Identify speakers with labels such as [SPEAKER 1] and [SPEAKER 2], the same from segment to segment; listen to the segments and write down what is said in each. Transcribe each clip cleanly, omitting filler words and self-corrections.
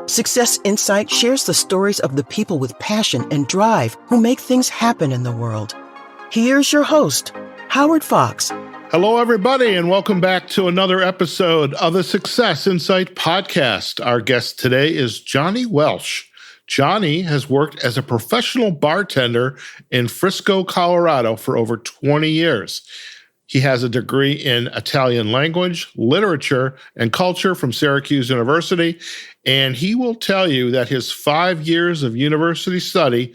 [SPEAKER 1] Success Insight shares the stories of the people with passion and drive who make things happen in the world. Here's your host, Howard Fox.
[SPEAKER 2] Hello, everybody, and welcome back to another episode of the Success Insight podcast. Our guest today is Johnny Welsh. Johnny has worked as a professional bartender in Frisco, Colorado for over 20 years. He has a degree in Italian language, literature, and culture from Syracuse University, and he will tell you that his 5 years of university study,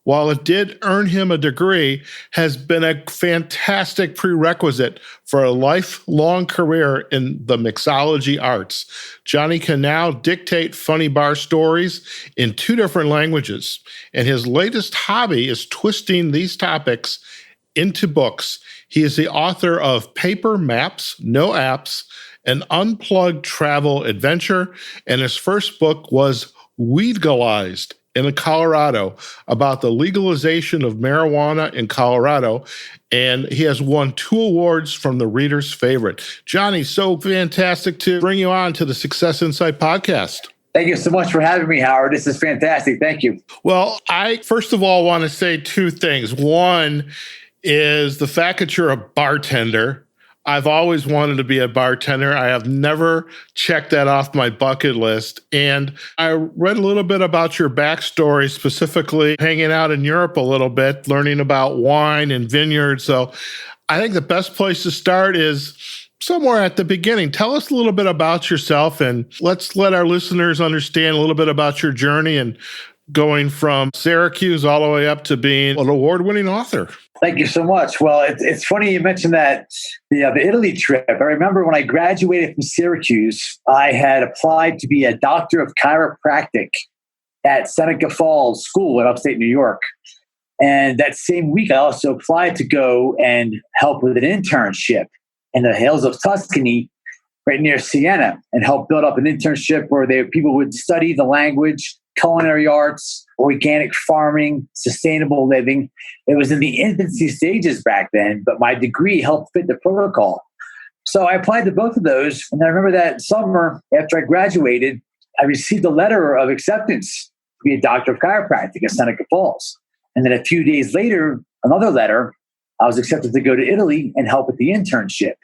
[SPEAKER 2] while it did earn him a degree, has been a fantastic prerequisite for a lifelong career in the mixology arts. Johnny can now dictate funny bar stories in 2 different languages, and his latest hobby is twisting these topics into books. He is the author of Paper Maps, No Apps, an Unplugged travel adventure, and his first book was Weedgalized in Colorado, about the legalization of marijuana in Colorado, and he has won 2 awards from the Reader's Favorite. Johnny, so fantastic to bring you on to the Success Insight podcast.
[SPEAKER 3] Thank you so much for having me, Howard. This is fantastic. Thank you.
[SPEAKER 2] Well, I first of all want to say 2 things. One is the fact that you're a bartender. I've always wanted to be a bartender. I have never checked that off my bucket list. And I read a little bit about your backstory, specifically hanging out in Europe a little bit, learning about wine and vineyards. So I think the best place to start is somewhere at the beginning. Tell us a little bit about yourself, and let's let our listeners understand a little bit about your journey and going from Syracuse all the way up to being an award-winning author.
[SPEAKER 3] Thank you so much. Well, it's funny you mentioned that the Italy trip. I remember when I graduated from Syracuse, I had applied to be a doctor of chiropractic at Seneca Falls School in upstate New York. And that same week, I also applied to go and help with an internship in the hills of Tuscany, right near Siena, and help build up an internship where people would study the language, culinary arts, organic farming, sustainable living. It was in the infancy stages back then, but my degree helped fit the protocol. So I applied to both of those. And I remember that summer after I graduated, I received a letter of acceptance to be a doctor of chiropractic at Seneca Falls. And then a few days later, another letter, I was accepted to go to Italy and help with the internship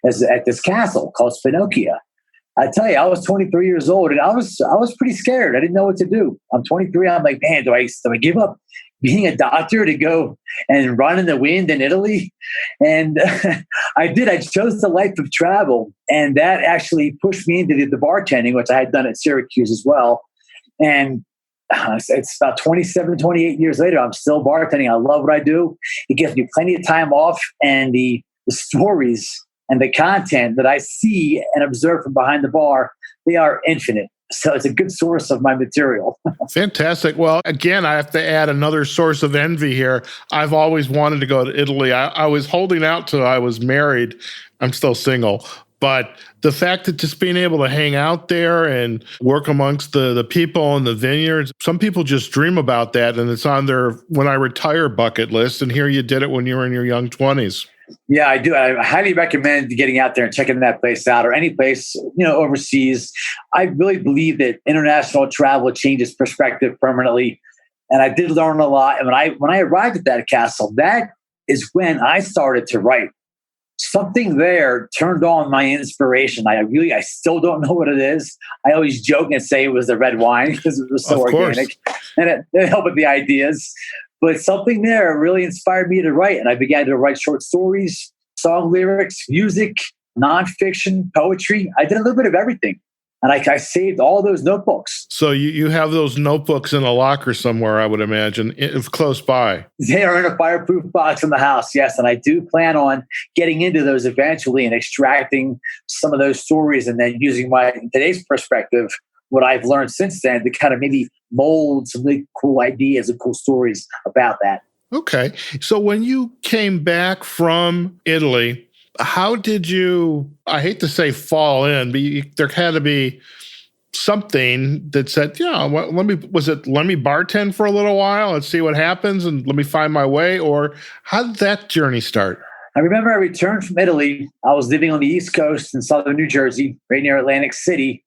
[SPEAKER 3] at this castle called Spinocchia. I tell you, I was 23 years old and I was pretty scared. I didn't know what to do. I'm 23. I'm like, man, do I give up being a doctor to go and run in the wind in Italy? And I did. I chose the life of travel, and that actually pushed me into the bartending, which I had done at Syracuse as well. And it's about 27, 28 years later, I'm still bartending. I love what I do. It gives me plenty of time off, and the stories and the content that I see and observe from behind the bar, they are infinite. So it's a good source of my material.
[SPEAKER 2] Fantastic. Well, again, I have to add another source of envy here. I've always wanted to go to Italy. I was holding out till I was married. I'm still single. But the fact that just being able to hang out there and work amongst the people in the vineyards, some people just dream about that, and it's on their when I retire bucket list. And here you did it when you were in your young 20s.
[SPEAKER 3] Yeah, I do. I highly recommend getting out there and checking that place out, or any place, overseas. I really believe that international travel changes perspective permanently. And I did learn a lot. And when I arrived at that castle, that is when I started to write. Something there turned on my inspiration. I still don't know what it is. I always joke and say it was the red wine because it was so organic, and it helped with the ideas. But something there really inspired me to write. And I began to write short stories, song lyrics, music, nonfiction, poetry. I did a little bit of everything. And I saved all those notebooks.
[SPEAKER 2] So you have those notebooks in a locker somewhere, I would imagine, if close by.
[SPEAKER 3] They are in a fireproof box in the house, yes. And I do plan on getting into those eventually and extracting some of those stories, and then using today's perspective, what I've learned since then, to kind of maybe mold some really cool ideas and cool stories about that.
[SPEAKER 2] Okay. So when you came back from Italy, how did you, I hate to say fall in, but there had to be something that said, yeah, let me bartend for a little while and see what happens and let me find my way? Or how did that journey start?
[SPEAKER 3] I remember I returned from Italy. I was living on the East Coast in southern New Jersey, right near Atlantic City.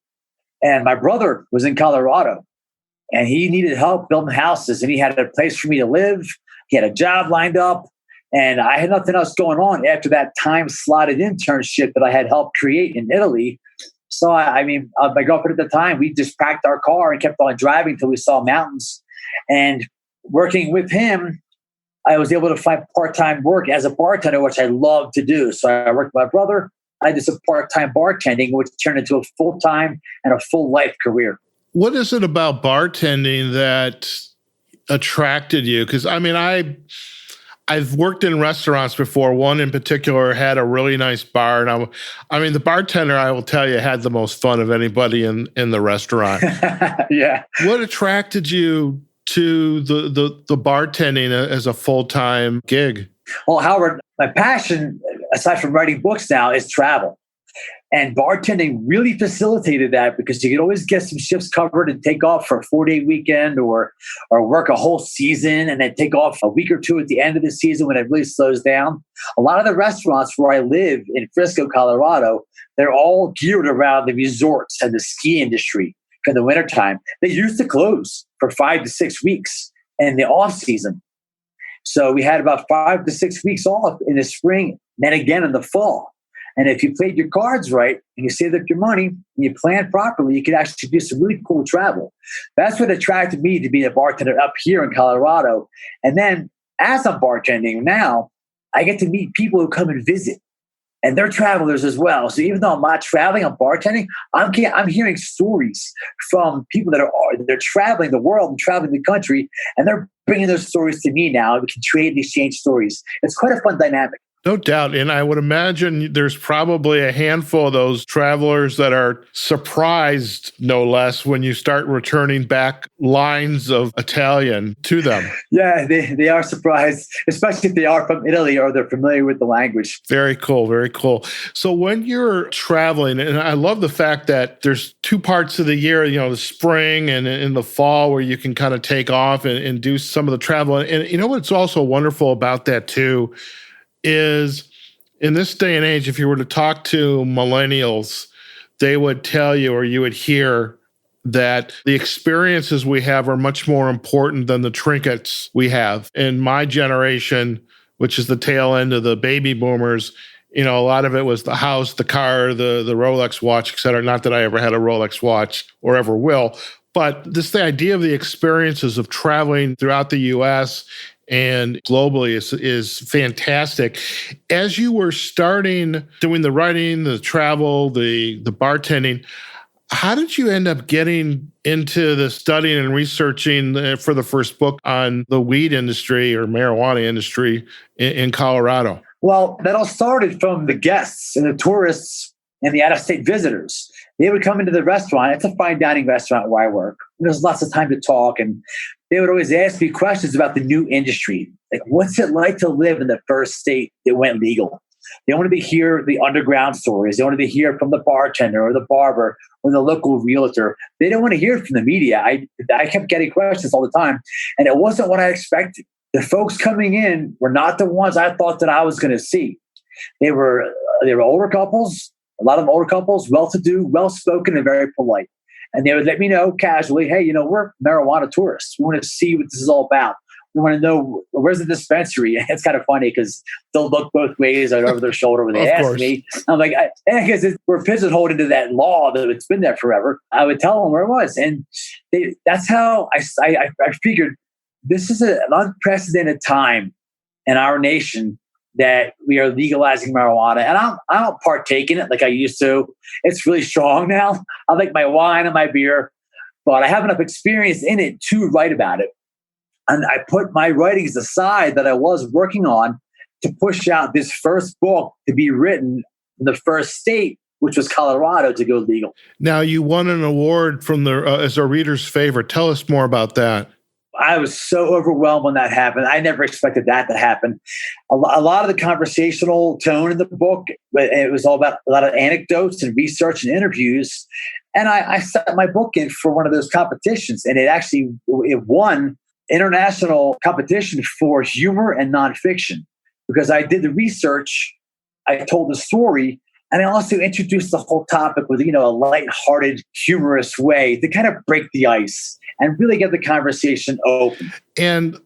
[SPEAKER 3] And my brother was in Colorado and he needed help building houses and he had a place for me to live. He had a job lined up and I had nothing else going on after that time slotted internship that I had helped create in Italy. So, my girlfriend at the time, we just packed our car and kept on driving until we saw mountains. And working with him, I was able to find part-time work as a bartender, which I love to do. So I worked with my brother. I did some part-time bartending, which turned into a full-time and a full life career.
[SPEAKER 2] What is it about bartending that attracted you? Because I've worked in restaurants before. One in particular had a really nice bar. And the bartender, I will tell you, had the most fun of anybody in the restaurant.
[SPEAKER 3] Yeah.
[SPEAKER 2] What attracted you to the bartending as a full-time gig?
[SPEAKER 3] Well, Howard, my passion, aside from writing books now, is travel. And bartending really facilitated that because you could always get some shifts covered and take off for a 4-day weekend or work a whole season and then take off a week or two at the end of the season when it really slows down. A lot of the restaurants where I live in Frisco, Colorado, they're all geared around the resorts and the ski industry for the wintertime. They used to close for 5 to 6 weeks in the off season. So we had about 5 to 6 weeks off in the spring, then again in the fall. And if you played your cards right and you saved up your money and you planned properly, you could actually do some really cool travel. That's what attracted me to be a bartender up here in Colorado. And then as I'm bartending now, I get to meet people who come and visit. And they're travelers as well. So even though I'm not traveling, I'm bartending, I'm hearing stories from people they're traveling the world and traveling the country, and they're bringing those stories to me now. We can trade and exchange stories. It's quite a fun dynamic.
[SPEAKER 2] No doubt. And I would imagine there's probably a handful of those travelers that are surprised, no less, when you start returning back lines of Italian to them.
[SPEAKER 3] Yeah, they are surprised, especially if they are from Italy or they're familiar with the language.
[SPEAKER 2] Very cool. Very cool. So when you're traveling, and I love the fact that there's 2 parts of the year, the spring and in the fall where you can kind of take off and do some of the travel. And you know what's also wonderful about that too is in this day and age, if you were to talk to millennials, they would tell you, or you would hear, that the experiences we have are much more important than the trinkets we have. In my generation, which is the tail end of the baby boomers, a lot of it was the house, the car, the Rolex watch, et cetera. Not that I ever had a Rolex watch or ever will, but the idea of the experiences of traveling throughout the U.S. and globally is fantastic. As you were starting doing the writing, the travel, the bartending, how did you end up getting into the studying and researching for the first book on the weed industry or marijuana industry in Colorado?
[SPEAKER 3] Well, that all started from the guests and the tourists and the out-of-state visitors. They would come into the restaurant. It's a fine dining restaurant where I work. There's lots of time to talk. And they would always ask me questions about the new industry. Like, what's it like to live in the first state that went legal? They wanted to hear the underground stories. They wanted to hear from the bartender or the barber or the local realtor. They didn't want to hear it from the media. I kept getting questions all the time. And it wasn't what I expected. The folks coming in were not the ones I thought that I was going to see. They were older couples. A lot of older couples, well-to-do, well-spoken, and very polite. And they would let me know casually, hey, we're marijuana tourists. We want to see what this is all about. We want to know, where's the dispensary? And it's kind of funny because they'll look both ways or over their shoulder when they ask me. I'm like, because we're pigeonholed into that law that it's been there forever. I would tell them where it was. And that's how I figured this is an unprecedented time in our nation that we are legalizing marijuana. And I don't partake in it like I used to. It's really strong now. I like my wine and my beer, but I have enough experience in it to write about it. And I put my writings aside that I was working on to push out this first book to be written in the first state, which was Colorado, to go legal.
[SPEAKER 2] Now, you won an award from as a reader's favorite. Tell us more about that.
[SPEAKER 3] I was so overwhelmed when that happened. I never expected that to happen. A lot of the conversational tone in the book, it was all about a lot of anecdotes and research and interviews. And I set my book in for one of those competitions, and it won international competition for humor and nonfiction because I did the research, I told the story, And I also introduced the whole topic with, a lighthearted, humorous way to kind of break the ice and really get the conversation open.
[SPEAKER 2] And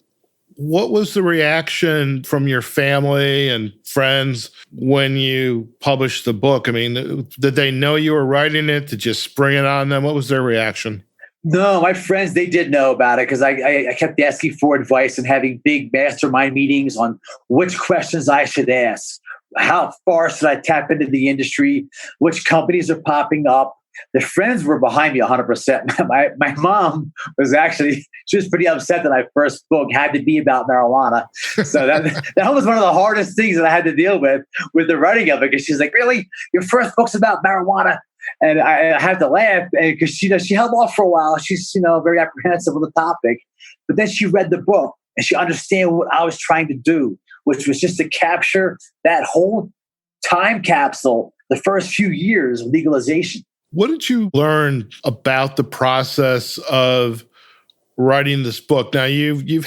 [SPEAKER 2] what was the reaction from your family and friends when you published the book? I mean, did they know you were writing it? Did you spring it on them? What was their reaction?
[SPEAKER 3] No, my friends, they did know about it because I kept asking for advice and having big mastermind meetings on which questions I should ask. How far should I tap into the industry? Which companies are popping up? The friends were behind me 100%. My mom was actually, she was pretty upset that my first book had to be about marijuana. So that was one of the hardest things that I had to deal with the writing of it. Because she's like, really? Your first book's about marijuana? And I had to laugh because she held off for a while. She's, very apprehensive on the topic. But then she read the book and she understood what I was trying to do, which was just to capture that whole time capsule, the first few years of legalization.
[SPEAKER 2] What did you learn about the process of writing this book? Now you've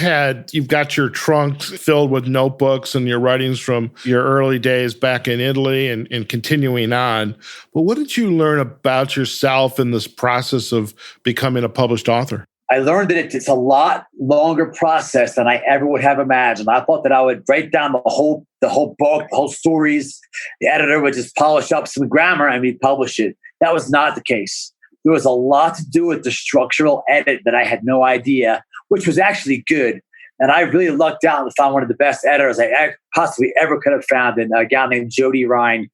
[SPEAKER 2] got your trunks filled with notebooks and your writings from your early days back in Italy and continuing on. But what did you learn about yourself in this process of becoming a published author?
[SPEAKER 3] I learned that it's a lot longer process than I ever would have imagined. I thought that I would write down the whole book, the whole stories. The editor would just polish up some grammar and we'd publish it. That was not the case. There was a lot to do with the structural edit that I had no idea, which was actually good. And I really lucked out and found one of the best editors I possibly ever could have found, a gal named Jody Ryan.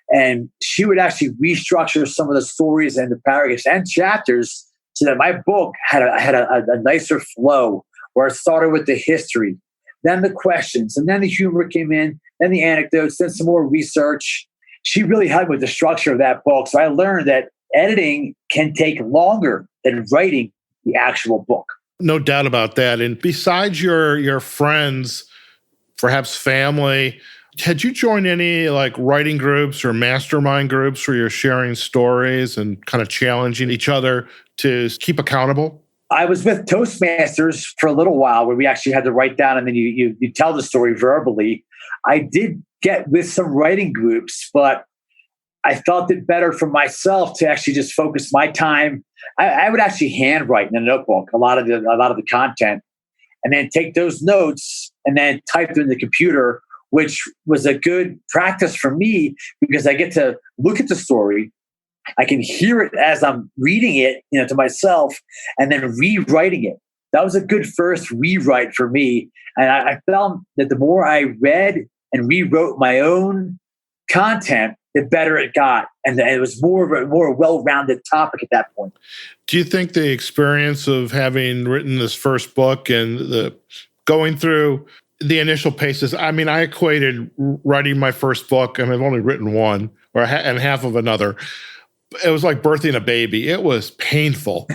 [SPEAKER 3] And she would actually restructure some of the stories and the paragraphs and chapters so that my book had a nicer flow, where it started with the history, then the questions, and then the humor came in, then the anecdotes, then some more research. She really helped with the structure of that book. So I learned that editing can take longer than writing the actual book.
[SPEAKER 2] No doubt about that. And besides your friends, perhaps family, had you joined any like writing groups or mastermind groups where you're sharing stories and kind of challenging each other to keep accountable?
[SPEAKER 3] I was with Toastmasters for a little while where we actually had to write down and then you tell the story verbally. I did get with some writing groups, but I felt it better for myself to actually just focus my time. I would actually handwrite in a notebook a lot of the content, and then take those notes and then type them in the computer, which was a good practice for me because I get to look at the story. I can hear it as I'm reading it, to myself, and then rewriting it. That was a good first rewrite for me. And I found that the more I read and rewrote my own content, the better it got. And it was more of a more well-rounded topic at that point.
[SPEAKER 2] Do you think the experience of having written this first book and the going through the initial paces, I mean, I equated writing my first book, and I've only written one and half of another. It was like birthing a baby. It was painful.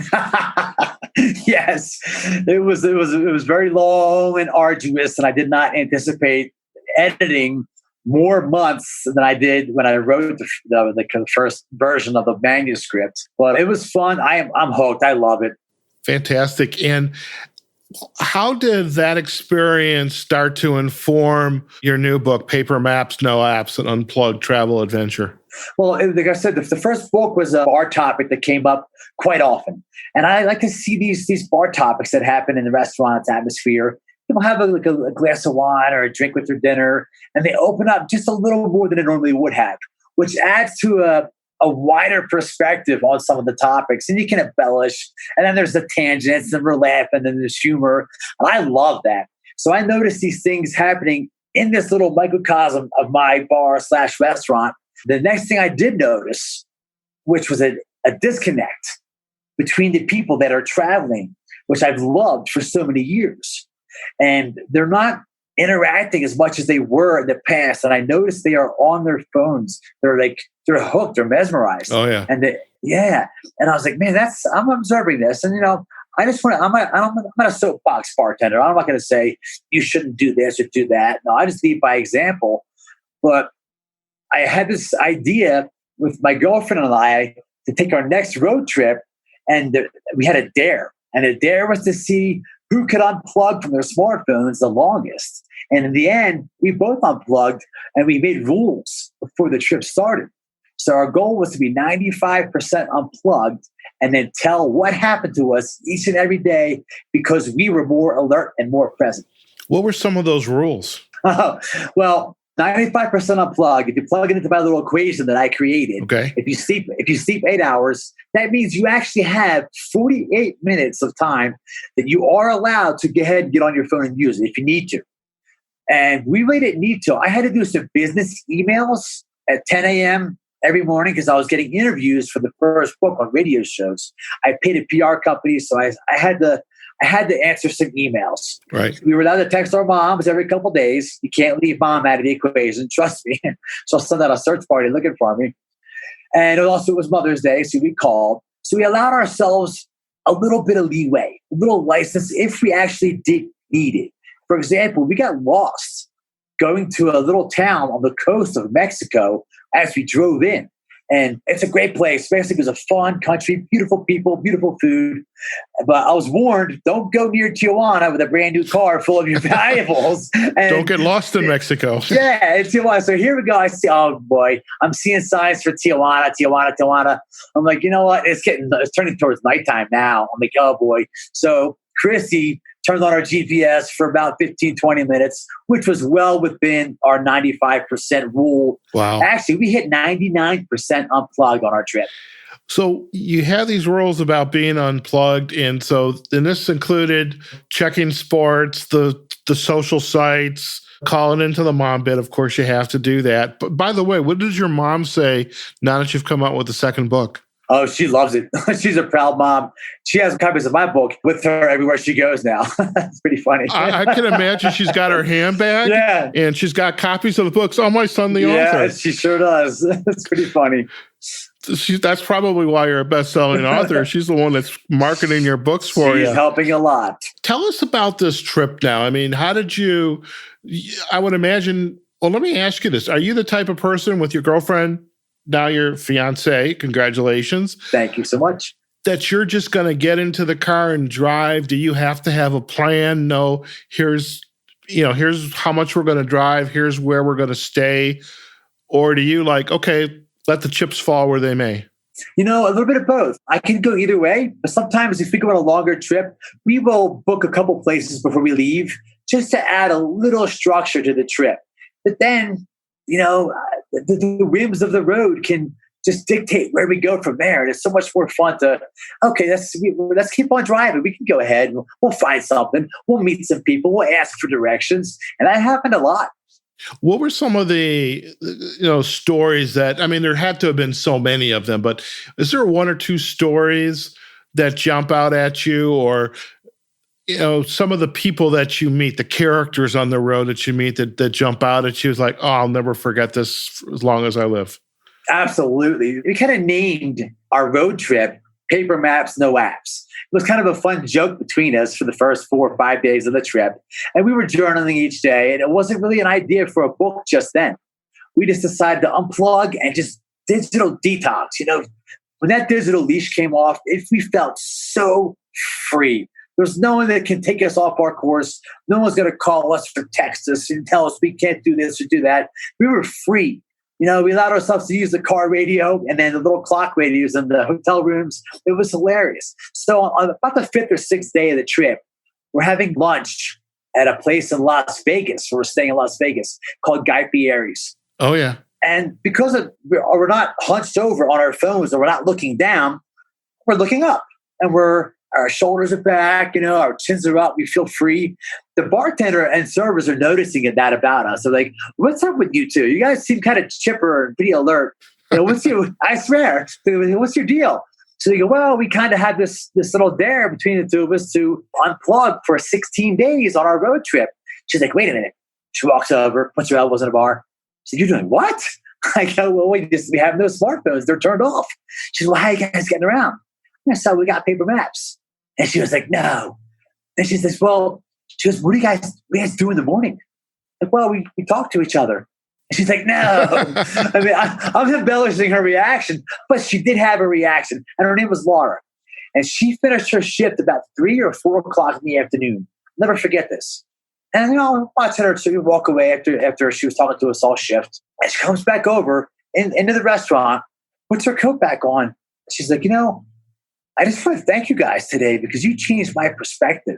[SPEAKER 3] Yes, it was very long and arduous, and I did not anticipate editing more months than I did when I wrote the first version of the manuscript. But it was fun. I'm hooked. I love it.
[SPEAKER 2] Fantastic. And how did that experience start to inform your new book, Paper Maps, No Apps, an Unplugged Travel Adventure?
[SPEAKER 3] Well, like I said, the first book was a bar topic that came up quite often. And I like to see these bar topics that happen in the restaurant's atmosphere. People have a glass of wine or a drink with their dinner, and they open up just a little more than it normally would have, which adds to a wider perspective on some of the topics. And you can embellish. And then there's the tangents, and we're laughing, and there's humor. And I love that. So I noticed these things happening in this little microcosm of my bar/restaurant. The next thing I did notice, which was a disconnect between the people that are traveling, which I've loved for so many years. And they're not interacting as much as they were in the past. And I noticed they are on their phones. They're hooked, they're mesmerized.
[SPEAKER 2] Oh yeah.
[SPEAKER 3] And and I was like, man, I'm observing this. And I just want to, I'm not a soapbox bartender. I'm not going to say you shouldn't do this or do that. No, I just lead by example. But I had this idea with my girlfriend and I to take our next road trip, and we had a dare. And the dare was to see who could unplug from their smartphones the longest. And in the end, we both unplugged, and we made rules before the trip started. So our goal was to be 95% unplugged and then tell what happened to us each and every day because we were more alert and more present.
[SPEAKER 2] What were some of those rules?
[SPEAKER 3] Well, 95% unplug. If you plug it into my little equation that I created,
[SPEAKER 2] okay.
[SPEAKER 3] if you sleep 8 hours, that means you actually have 48 minutes of time that you are allowed to go ahead and get on your phone and use it if you need to. And we really didn't need to. I had to do some business emails at 10 a.m. every morning because I was getting interviews for the first book on radio shows. I paid a PR company, so I had to answer some emails.
[SPEAKER 2] Right.
[SPEAKER 3] We were allowed to text our moms every couple of days. You can't leave mom out of the equation. Trust me. So I'll send out a search party looking for me. And it was Mother's Day, so we called. So we allowed ourselves a little bit of leeway, a little license if we actually did need it. For example, we got lost going to a little town on the coast of Mexico as we drove in. And it's a great place. Mexico is a fun country, beautiful people, beautiful food. But I was warned, don't go near Tijuana with a brand new car full of your valuables. And
[SPEAKER 2] don't get lost in Mexico.
[SPEAKER 3] Yeah, it's Tijuana. So here we go. I see, oh boy, I'm seeing signs for Tijuana. I'm like, you know what? It's turning towards nighttime now. I'm like, oh boy. So Chrissy turned on our GPS for about 15, 20 minutes, which was well within our 95% rule.
[SPEAKER 2] Wow.
[SPEAKER 3] Actually, we hit 99% unplugged on our trip.
[SPEAKER 2] So you have these rules about being unplugged. And this included checking sports, the social sites, calling into the mom bit. Of course, you have to do that. But by the way, what does your mom say now that you've come out with the second book?
[SPEAKER 3] Oh, she loves it. She's a proud mom. She has copies of my book with her everywhere she goes now. It's pretty funny.
[SPEAKER 2] I can imagine she's got her handbag and she's got copies of the books. Oh, my son, the author.
[SPEAKER 3] Yeah, she sure does. It's pretty funny.
[SPEAKER 2] That's probably why you're a best-selling author. She's the one that's marketing your books for you.
[SPEAKER 3] She's helping a lot.
[SPEAKER 2] Tell us about this trip now. I mean, how did you, I would imagine, well, let me ask you this. Are you the type of person with your girlfriend, now your fiance, congratulations.
[SPEAKER 3] Thank you so much.
[SPEAKER 2] That you're just going to get into the car and drive? Do you have to have a plan? No, here's how much we're going to drive. Here's where we're going to stay. Or do you okay, let the chips fall where they may?
[SPEAKER 3] A little bit of both. I can go either way, but sometimes if we go on a longer trip, we will book a couple places before we leave just to add a little structure to the trip. But then, the whims of the road can just dictate where we go from there. And it's so much more fun to, okay, let's keep on driving. We can go ahead. We'll find something. We'll meet some people. We'll ask for directions. And that happened a lot.
[SPEAKER 2] What were some of the, stories that, I mean, there had to have been so many of them, but is there one or two stories that jump out at you, or, some of the people that you meet, the characters on the road that you meet that jump out at you is like, oh, I'll never forget this as long as I live?
[SPEAKER 3] Absolutely. We kind of named our road trip Paper Maps, No Apps. It was kind of a fun joke between us for the first 4 or 5 days of the trip. And we were journaling each day, and it wasn't really an idea for a book just then. We just decided to unplug and just digital detox. When that digital leash came off, we felt so free. There's no one that can take us off our course. No one's going to call us or text us and tell us we can't do this or do that. We were free. We allowed ourselves to use the car radio and then the little clock radios in the hotel rooms. It was hilarious. So on about the 5th or 6th day of the trip, we're having lunch at a place in Las Vegas. We're staying in Las Vegas called Guy Fieri's.
[SPEAKER 2] Oh, yeah.
[SPEAKER 3] And because we're not hunched over on our phones and we're not looking down, we're looking up. And our shoulders are back, our chins are up. We feel free. The bartender and servers are noticing that about us. They're like, what's up with you two? You guys seem kind of chipper and pretty alert. I swear, what's your deal? So they go, well, we kind of had this little dare between the two of us to unplug for 16 days on our road trip. She's like, wait a minute. She walks over, puts her elbows in a bar. She said, you're doing what? I go, well, we have no smartphones. They're turned off. She said, well, how are you guys getting around? So we got paper maps. And she was like, no. And she says, what do you guys do in the morning? Like, well, we talk to each other. And she's like, no. I mean, I'm embellishing her reaction, but she did have a reaction. And her name was Laura. And she finished her shift about 3 or 4 o'clock in the afternoon. Never forget this. And, watching her walk away after she was talking to us all shift. And she comes back over into the restaurant, puts her coat back on. She's like, I just want to thank you guys today because you changed my perspective.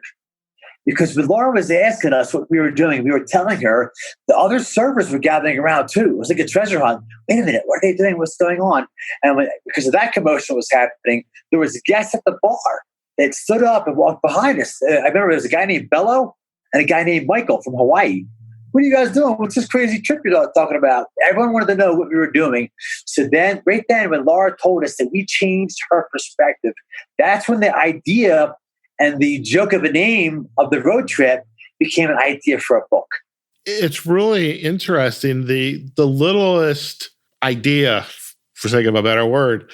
[SPEAKER 3] Because when Laura was asking us what we were doing, we were telling her the other servers were gathering around too. It was like a treasure hunt. Wait a minute, what are they doing? What's going on? And because of that commotion was happening, there was guests at the bar that stood up and walked behind us. I remember there was a guy named Bello and a guy named Michael from Hawaii. What are you guys doing? What's this crazy trip you're talking about? Everyone wanted to know what we were doing. So then, right then, when Laura told us that we changed her perspective, that's when the idea and the joke of a name of the road trip became an idea for a book.
[SPEAKER 2] It's really interesting. The littlest idea, for sake of a better word,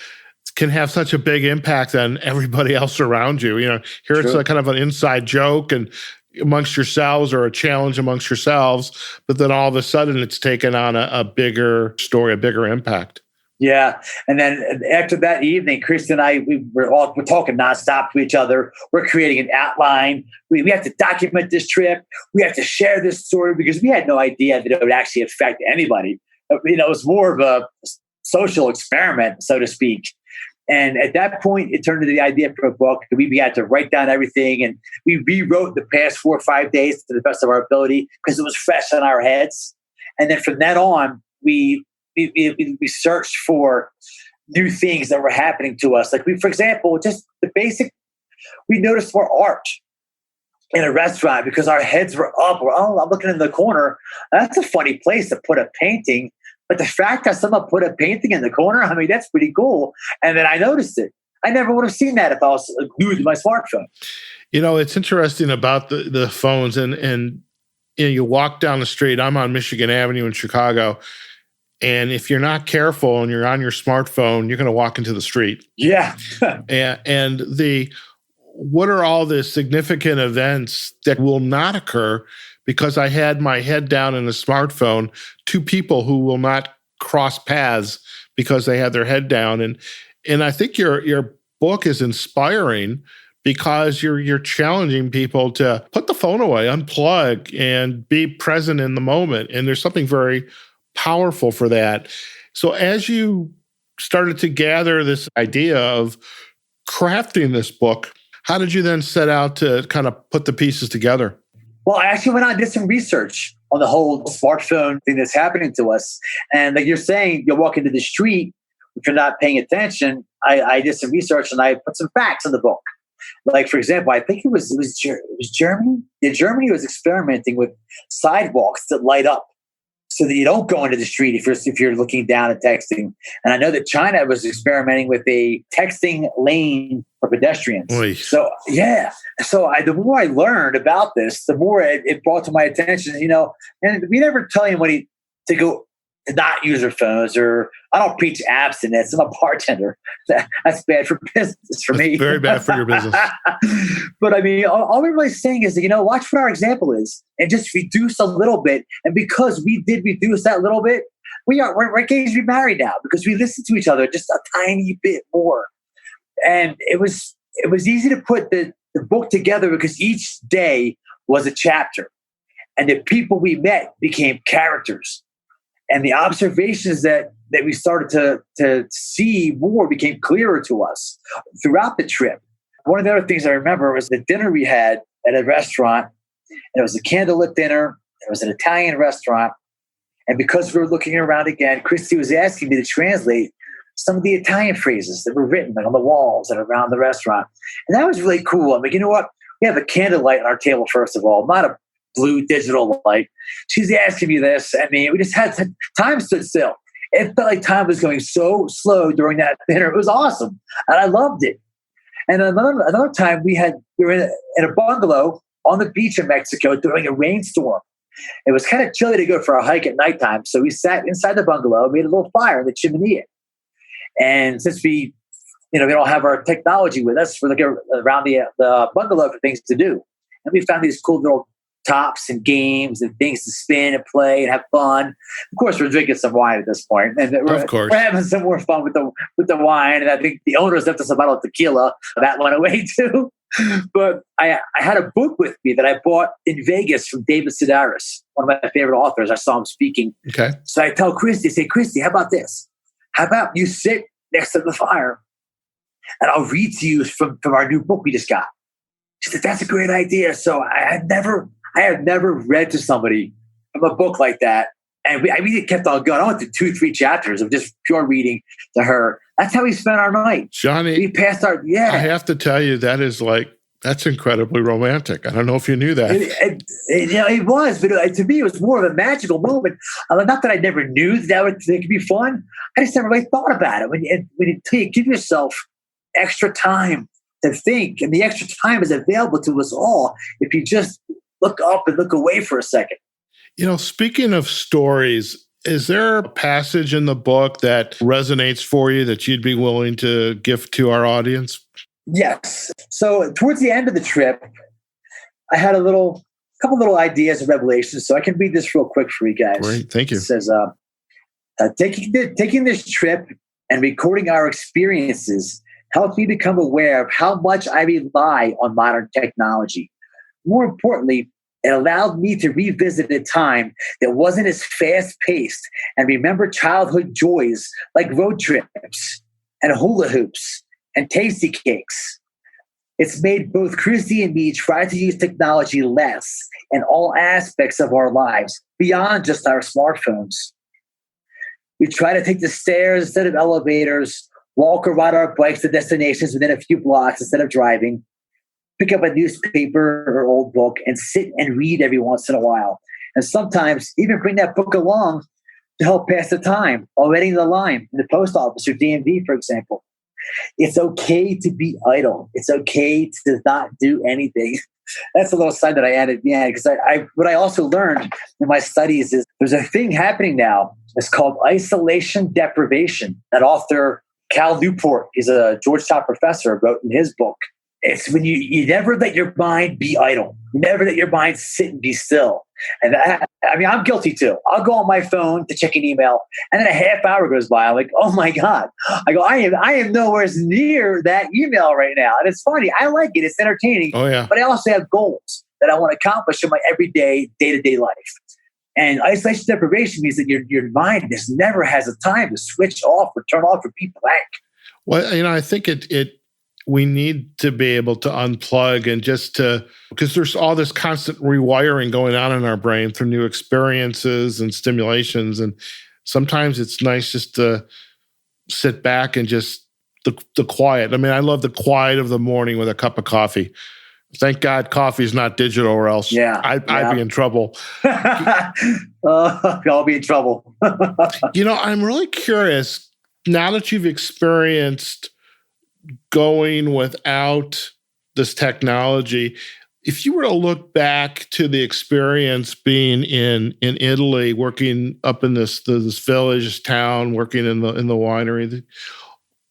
[SPEAKER 2] can have such a big impact on everybody else around you. Here
[SPEAKER 3] Sure.
[SPEAKER 2] It's a kind of an inside joke and amongst yourselves or a challenge amongst yourselves, but then all of a sudden it's taken on a bigger story, a bigger impact.
[SPEAKER 3] Yeah. And then after that evening, Chris and I, we're talking nonstop to each other. We're creating an outline. We have to document this trip. We have to share this story because we had no idea that it would actually affect anybody. It was more of a social experiment, so to speak. And at that point, it turned into the idea for a book. We began to write down everything, and we rewrote the past 4 or 5 days to the best of our ability because it was fresh on our heads. And then from then on, we searched for new things that were happening to us. Like for example, just the basic, we noticed more art in a restaurant because our heads were up. I'm looking in the corner. That's a funny place to put a painting. But the fact that someone put a painting in the corner, that's pretty cool. And then I noticed it. I never would have seen that if I was glued to my smartphone.
[SPEAKER 2] It's interesting about the phones and you walk down the street. I'm on Michigan Avenue in Chicago. And if you're not careful and you're on your smartphone, you're going to walk into the street.
[SPEAKER 3] Yeah.
[SPEAKER 2] and what are all the significant events that will not occur because I had my head down in a smartphone, 2 people who will not cross paths because they had their head down. And I think your book is inspiring because you're challenging people to put the phone away, unplug, and be present in the moment. And there's something very powerful for that. So as you started to gather this idea of crafting this book, how did you then set out to kind of put the pieces together?
[SPEAKER 3] Well, I actually went out and did some research on the whole smartphone thing that's happening to us. And like you're saying, you'll walk into the street, if you're not paying attention, I did some research and I put some facts in the book. Like, for example, I think it was Germany. Yeah, Germany was experimenting with sidewalks that light up so that you don't go into the street if you're looking down and texting. And I know that China was experimenting with a texting lane for pedestrians.
[SPEAKER 2] Oy.
[SPEAKER 3] So, yeah. So the more I learned about this, the more it brought to my attention, and we never tell anybody to go to not use their phones, or I don't preach abstinence. I'm a bartender. That's bad for business for me.
[SPEAKER 2] Very bad for your business.
[SPEAKER 3] But all we're really saying is that, watch what our example is and just reduce a little bit. And because we did reduce that little bit, we're engaged to be married now because we listen to each other just a tiny bit more. And it was easy to put the book together because each day was a chapter, and the people we met became characters. And the observations that we started to see more became clearer to us throughout the trip. One of the other things I remember was the dinner we had at a restaurant. And it was a candlelit dinner. It was an Italian restaurant. And because we were looking around again, Christy was asking me to translate some of the Italian phrases that were written on the walls and around the restaurant. And that was really cool. I'm like, you know what? We have a candlelight on our table, first of all, not a blue digital light. She's asking me this. We just had time stood still. It felt like time was going so slow during that dinner. It was awesome. And I loved it. And another time we were in a bungalow on the beach in Mexico during a rainstorm. It was kind of chilly to go for a hike at nighttime. So we sat inside the bungalow, made a little fire in the chimney. And since we don't have our technology with us, we're looking around the bungalow for things to do. And we found these cool little tops and games and things to spin and play and have fun. Of course, we're drinking some wine at this point, and we're having some more fun with the wine. And I think the owners left us a bottle of tequila. That went away too. But I had a book with me that I bought in Vegas from David Sedaris, one of my favorite authors. I saw him speaking.
[SPEAKER 2] Okay.
[SPEAKER 3] So I tell Christy, Christy, how about this? How about you sit next to the fire and I'll read to you from our new book we just got. She said, that's a great idea. So I had never read to somebody from a book like that. And it kept on going. I went to 2-3 chapters of just pure reading to her. That's how we spent our night.
[SPEAKER 2] Johnny,
[SPEAKER 3] we passed our,
[SPEAKER 2] I have to tell you, that's incredibly romantic. I don't know if you knew that.
[SPEAKER 3] It was, but to me, it was more of a magical moment. Not that I never knew that could be fun. I just never really thought about it. When you give yourself extra time to think, and the extra time is available to us all if you just look up and look away for a second.
[SPEAKER 2] Speaking of stories, is there a passage in the book that resonates for you that you'd be willing to gift to our audience?
[SPEAKER 3] Yes. So towards the end of the trip, I had a couple little ideas and revelations. So I can read this real quick for you guys.
[SPEAKER 2] Great. Thank you.
[SPEAKER 3] It says, taking this trip and recording our experiences helped me become aware of how much I rely on modern technology. More importantly, it allowed me to revisit a time that wasn't as fast-paced and remember childhood joys like road trips and hula hoops and tasty cakes. It's made both Christy and me try to use technology less in all aspects of our lives, beyond just our smartphones. We try to take the stairs instead of elevators, walk or ride our bikes to destinations within a few blocks instead of driving, pick up a newspaper or old book and sit and read every once in a while. And sometimes even bring that book along to help pass the time while waiting the line in the post office or DMV, for example. It's okay to be idle. It's okay to not do anything. That's a little side that I added, because what I also learned in my studies is there's a thing happening now. It's called isolation deprivation. That author, Cal Newport, he's a Georgetown professor, wrote in his book. It's when you never let your mind be idle. You never let your mind sit and be still. And I'm guilty too. I'll go on my phone to check an email, and then a half hour goes by. I'm like, oh my God. I go, I am nowhere near that email right now. And it's funny. I like it. It's entertaining.
[SPEAKER 2] Oh, yeah.
[SPEAKER 3] But I also have goals that I want to accomplish in my everyday, day-to-day life. And isolation deprivation means that your mind just never has a time to switch off or turn off or be blank.
[SPEAKER 2] Well, I think we need to be able to unplug and because there's all this constant rewiring going on in our brain through new experiences and stimulations. And sometimes it's nice just to sit back and just the quiet. I love the quiet of the morning with a cup of coffee. Thank God coffee is not digital, or else I'd be in trouble.
[SPEAKER 3] I'll be in trouble.
[SPEAKER 2] I'm really curious, now that you've experienced going without this technology, if you were to look back to the experience being in Italy, working up in this village, this town, working in the winery,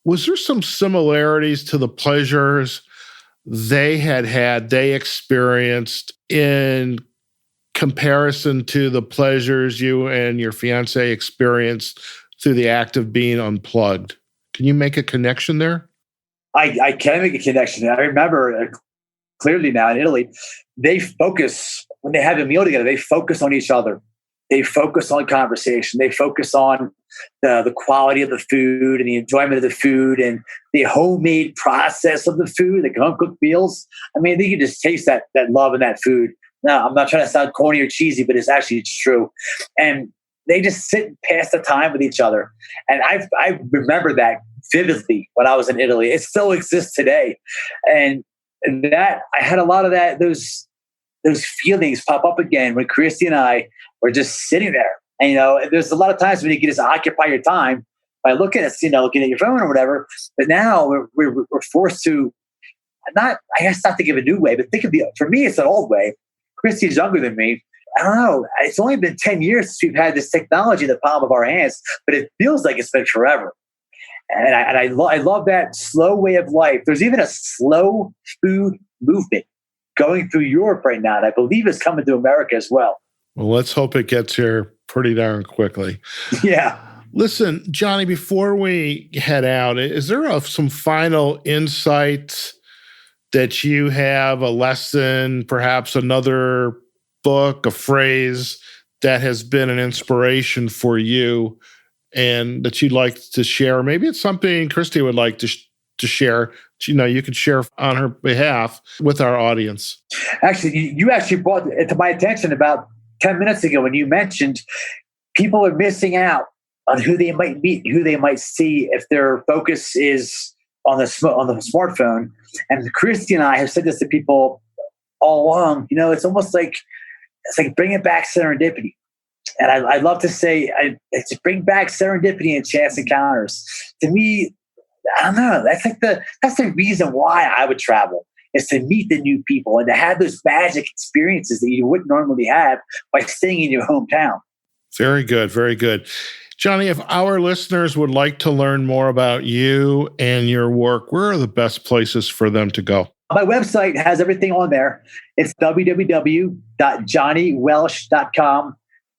[SPEAKER 2] was there some similarities to the pleasures they experienced in comparison to the pleasures you and your fiance experienced through the act of being unplugged? Can you make a connection there?
[SPEAKER 3] I can make a connection. I remember clearly now in Italy, they focus, when they have a meal together, they focus on each other. They focus on conversation. They focus on the quality of the food and the enjoyment of the food and the homemade process of the food, the home-cooked meals. They can just taste that love in that food. Now, I'm not trying to sound corny or cheesy, but it's true. And they just sit and pass the time with each other. And I remember that vividly when I was in Italy. It still exists today. And that I had a lot of those feelings pop up again when Christy and I were just sitting there. And, there's a lot of times when you can just occupy your time by looking at your phone or whatever. But now we're forced to not think of a new way, but for me, it's an old way. Christy's younger than me. I don't know. It's only been 10 years since we've had this technology in the palm of our hands, but it feels like it's been forever. And I love that slow way of life. There's even a slow food movement going through Europe right now, and I believe it's coming to America as well.
[SPEAKER 2] Well, let's hope it gets here pretty darn quickly.
[SPEAKER 3] Yeah.
[SPEAKER 2] Listen, Johnny, before we head out, is there some final insights that you have a lesson, perhaps another book, a phrase that has been an inspiration for you and that you'd like to share. Maybe it's something Christy would like to share. You could share on her behalf with our audience.
[SPEAKER 3] Actually, you actually brought it to my attention about 10 minutes ago when you mentioned people are missing out on who they might meet, who they might see if their focus is on the smartphone. And Christy and I have said this to people all along. It's almost like bringing back serendipity. And I love to say, it's bring back serendipity and chance encounters. To me, I don't know. That's the reason why I would travel, is to meet the new people and to have those magic experiences that you wouldn't normally have by staying in your hometown.
[SPEAKER 2] Very good. Very good. Johnny, if our listeners would like to learn more about you and your work, where are the best places for them to go?
[SPEAKER 3] My website has everything on there. It's www.johnnywelsh.com.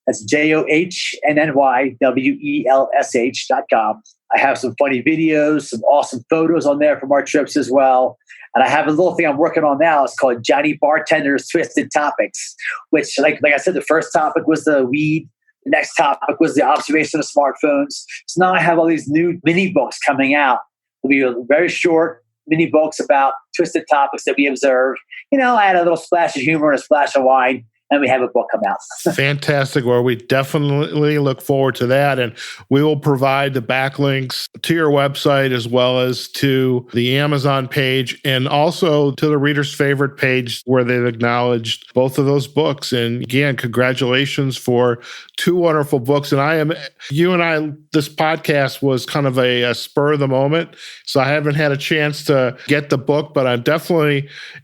[SPEAKER 3] That's JOHNNYWELSH.com. I have some funny videos, some awesome photos on there from our trips as well. And I have a little thing I'm working on now. It's called Johnny Bartender's Twisted Topics, which, like I said, the first topic was the weed. The next topic was the observation of smartphones. So now I have all these new mini books coming out. It'll be very short mini books about twisted topics that we observed. I add a little splash of humor and a splash of wine, and we have a book come out.
[SPEAKER 2] Fantastic. Well, we definitely look forward to that. And we will provide the backlinks to your website as well as to the Amazon page and also to the Reader's Favorite page where they've acknowledged both of those books. And again, congratulations for 2 wonderful books. And this podcast was kind of a spur of the moment. So I haven't had a chance to get the book, but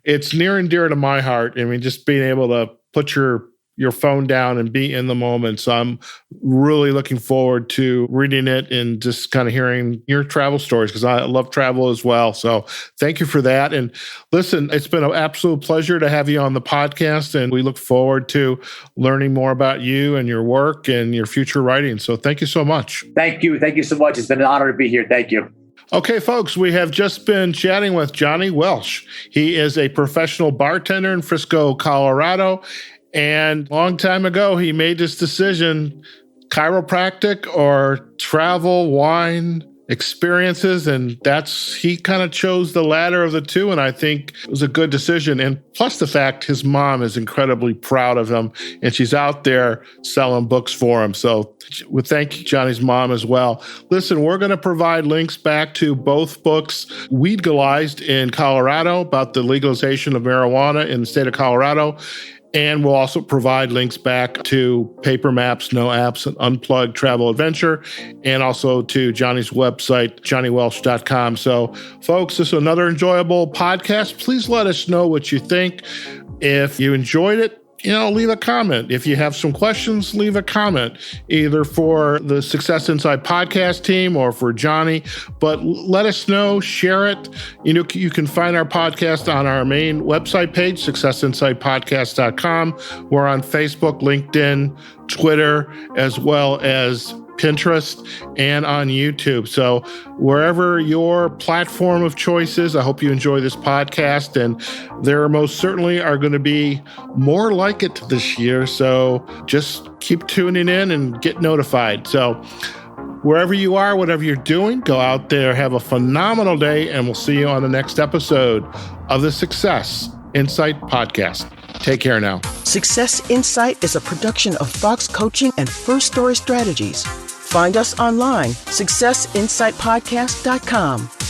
[SPEAKER 2] it's near and dear to my heart. I mean, just being able to put your phone down and be in the moment. So I'm really looking forward to reading it and just kind of hearing your travel stories, because I love travel as well. So thank you for that. And listen, it's been an absolute pleasure to have you on the podcast, and we look forward to learning more about you and your work and your future writing. So thank you so much.
[SPEAKER 3] Thank you. Thank you so much. It's been an honor to be here. Thank you.
[SPEAKER 2] Okay, folks, we have just been chatting with Johnny Welsh. He is a professional bartender in Frisco, Colorado. And a long time ago, he made this decision, chiropractic or travel, wine, experiences. And he kind of chose the latter of the two. And I think it was a good decision. And plus the fact his mom is incredibly proud of him and she's out there selling books for him. So we thank Johnny's mom as well. Listen, we're going to provide links back to both books, Weedgalized in Colorado, about the legalization of marijuana in the state of Colorado. And we'll also provide links back to Paper Maps, No Apps, and Unplugged Travel Adventure, and also to Johnny's website, johnnywelsh.com. So, folks, this is another enjoyable podcast. Please let us know what you think. If you enjoyed it, leave a comment. If you have some questions, leave a comment, either for the Success Insight podcast team or for Johnny. But let us know, share it. You can find our podcast on our main website page, successinsightpodcast.com. We're on Facebook, LinkedIn, Twitter, as well as Pinterest, and on YouTube. So wherever your platform of choice is, I hope you enjoy this podcast. And there most certainly are going to be more like it this year. So just keep tuning in and get notified. So wherever you are, whatever you're doing, go out there, have a phenomenal day, and we'll see you on the next episode of the Success Insight Podcast. Take care now.
[SPEAKER 1] Success Insight is a production of Fox Coaching and First Story Strategies. Find us online, successinsightpodcast.com.